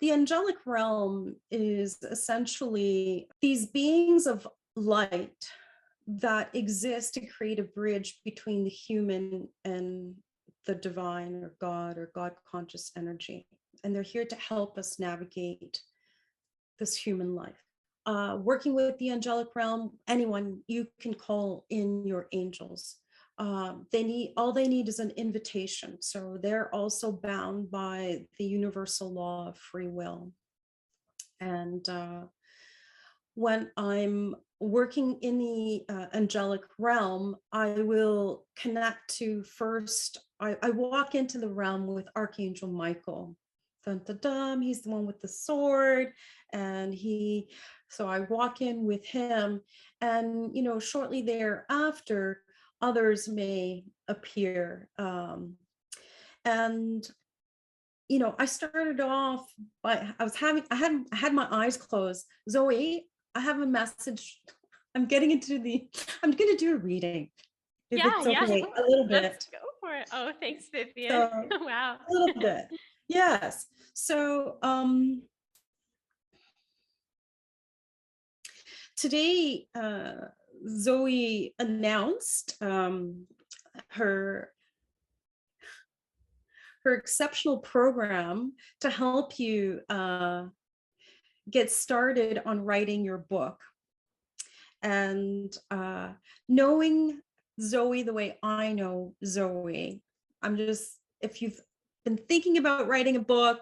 The angelic realm is essentially these beings of light that exist to create a bridge between the human and the divine or God conscious energy. And they're here to help us navigate this human life. Working with the angelic realm, anyone you can call in your angels. All they need is an invitation. So they're also bound by the universal law of free will. And when I'm working in the angelic realm, I will connect to first, I walk into the realm with Archangel Michael. Dun, dun, dun, he's the one with the sword. And so I walk in with him, and, shortly thereafter, others may appear. And I started off by I had my eyes closed. Zoey, I have a message. I'm going to do a reading, if Yeah, it's yeah. okay, a little Let's bit. go for it. Oh, thanks, Vivian. So Wow. a little bit. Yes. So today Zoey announced her exceptional program to help you get started on writing your book. And knowing Zoey the way I know Zoey, if you've been thinking about writing a book,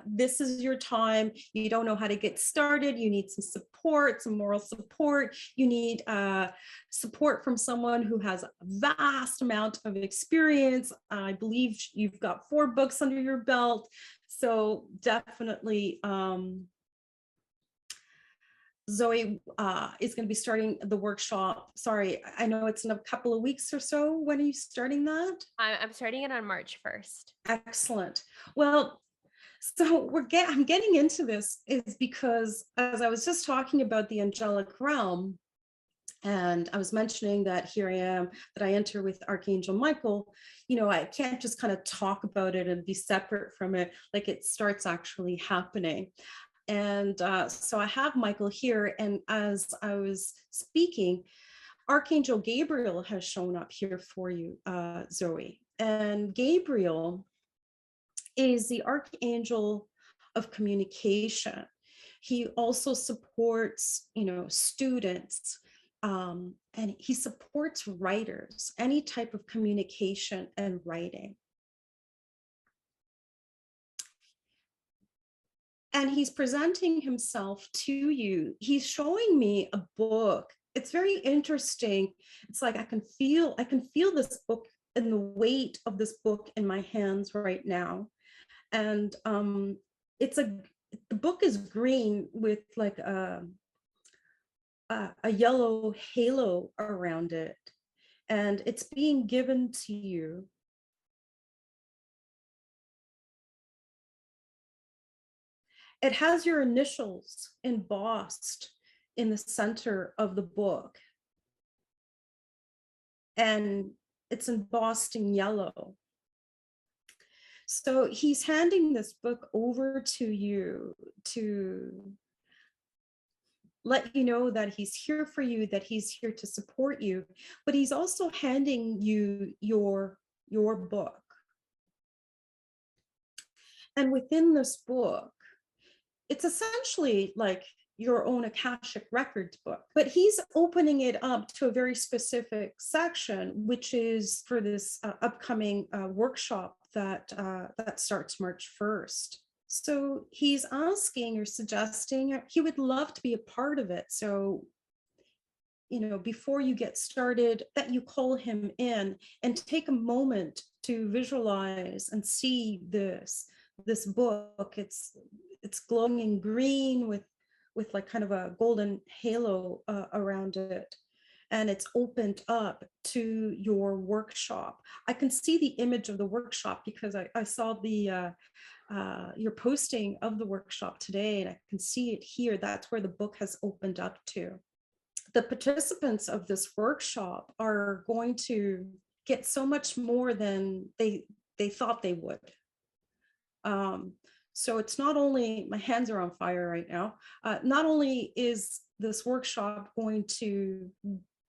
this is your time. You don't know how to get started. You need some support, some moral support. You need support from someone who has a vast amount of experience. I believe you've got 4 books under your belt. So definitely, Zoey is going to be starting the workshop. Sorry, I know it's in a couple of weeks or so. When are you starting that? I'm starting it on March 1st. Excellent. Well, so I'm getting into this is because, as I was just talking about the angelic realm, and I was mentioning that here I am, that I enter with Archangel Michael, I can't just kind of talk about it and be separate from it. Like, it starts actually happening. And so I have Michael here, and as I was speaking, Archangel Gabriel has shown up here for you, Zoey. And Gabriel is the archangel of communication. He also supports, students, and he supports writers, any type of communication and writing. And he's presenting himself to you. He's showing me a book. It's very interesting. It's like I can feel this book and the weight of this book in my hands right now. And the book is green with like a yellow halo around it, and it's being given to you. It has your initials embossed in the center of the book, and it's embossed in yellow. So he's handing this book over to you to let you know that he's here for you, that he's here to support you, but he's also handing you your book. And within this book, it's essentially like your own Akashic Records book, but he's opening it up to a very specific section, which is for this upcoming workshop that starts March 1st. So he's asking or suggesting he would love to be a part of it. So, before you get started, that you call him in and take a moment to visualize and see this book. It's glowing in green with like kind of a golden halo around it, and it's opened up to your workshop. I can see the image of the workshop because I saw the your posting of the workshop today, and I can see it here. That's where the book has opened up to. The participants of this workshop are going to get so much more than they thought they would. So it's not only, my hands are on fire right now, not only is this workshop going to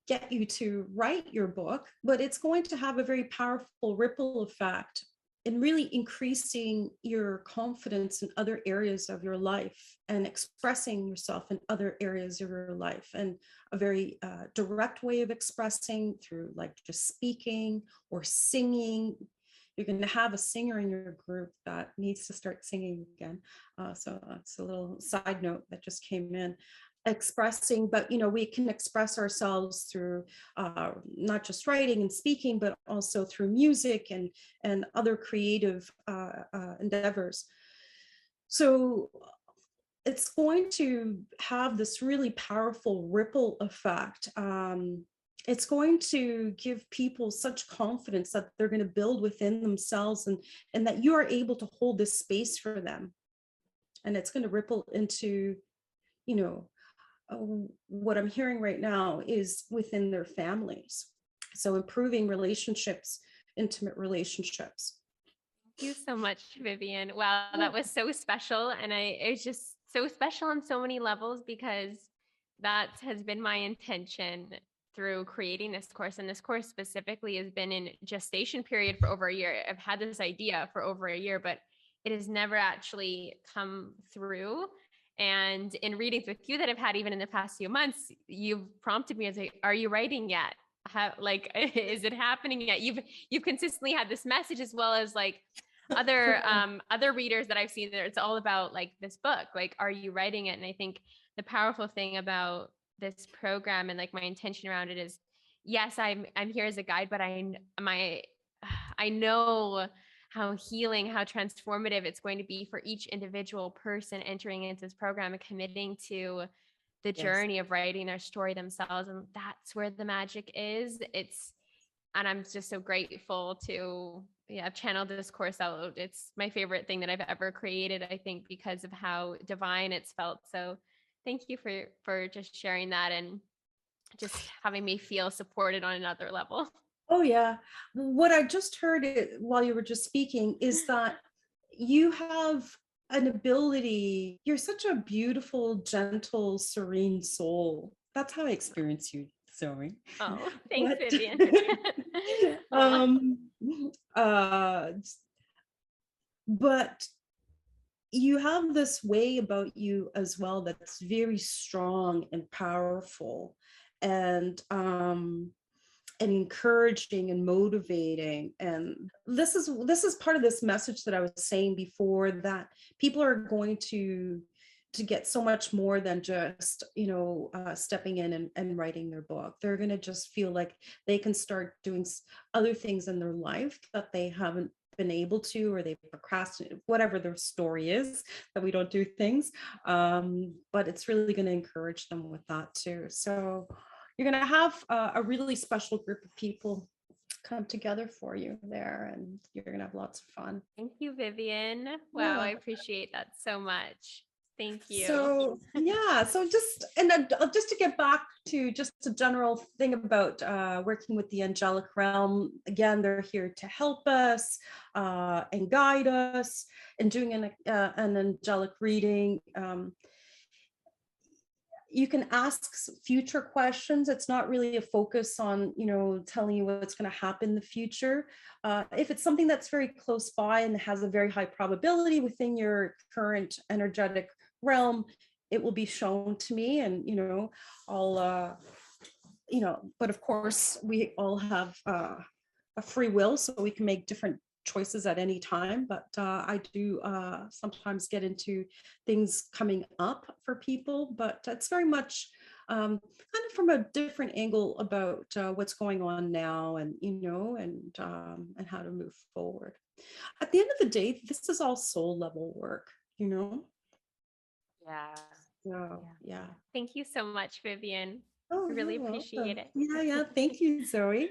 get you to write your book, but it's going to have a very powerful ripple effect in really increasing your confidence in other areas of your life and expressing yourself in other areas of your life, and a very direct way of expressing through like just speaking or singing. You're going to have a singer in your group that needs to start singing again. So that's a little side note that just came in. Expressing, but we can express ourselves through not just writing and speaking, but also through music and other creative endeavors. So it's going to have this really powerful ripple effect. It's going to give people such confidence that they're going to build within themselves, and that you are able to hold this space for them. And it's going to ripple into, you know, what I'm hearing right now is within their families. So improving relationships, intimate relationships. Thank you so much, Vivian. Wow, that was so special. And it's just so special on so many levels, because that has been my intention through creating this course. And this course specifically has been in gestation period for over a year. I've had this idea for over a year, but it has never actually come through. And in readings with you that I've had even in the past few months, you've prompted me as like, are you writing yet? Like, is it happening yet? You've consistently had this message, as well as like other readers that I've seen there. It's all about like this book, like, are you writing it? And I think the powerful thing about this program and like my intention around it is, yes, I'm here as a guide, but I know how healing, how transformative it's going to be for each individual person entering into this program and committing to the Yes. journey of writing their story themselves. And that's where the magic is. And I'm just so grateful to channel this course out. It's my favorite thing that I've ever created, I think, because of how divine it's felt. So thank you for just sharing that and just having me feel supported on another level. Oh yeah. What I just heard while you were just speaking is that you have an ability, you're such a beautiful, gentle, serene soul. That's how I experience you, Zoe. Oh, thanks, But Vivian. Aw. um uh but you have this way about you as well that's very strong and powerful, and encouraging and motivating. And this is part of this message that I was saying before, that people are going to get so much more than just stepping in and writing their book. They're going to just feel like they can start doing other things in their life that they haven't been able to, or they procrastinate, whatever their story is, that we don't do things. But it's really going to encourage them with that too. So you're going to have a really special group of people come together for you there, and you're going to have lots of fun. Thank you, Vivian. Wow, I Yeah. appreciate that so much. Thank you. So yeah, so just, and then just to get back to just a general thing about working with the Angelic Realm. Again, they're here to help us and guide us in doing an angelic reading. You can ask future questions. It's not really a focus on, telling you what's going to happen in the future. If it's something that's very close by and has a very high probability within your current energetic realm, it will be shown to me, and I'll but of course we all have a free will, so we can make different choices at any time. But I do sometimes get into things coming up for people, but it's very much kind of from a different angle about what's going on now, and and how to move forward. At the end of the day, this is all soul level work, you know. Yeah. So Yeah. yeah. Thank you so much, Vivian. Oh, I you're really appreciate welcome. it. Yeah, yeah. Thank you, Zoe.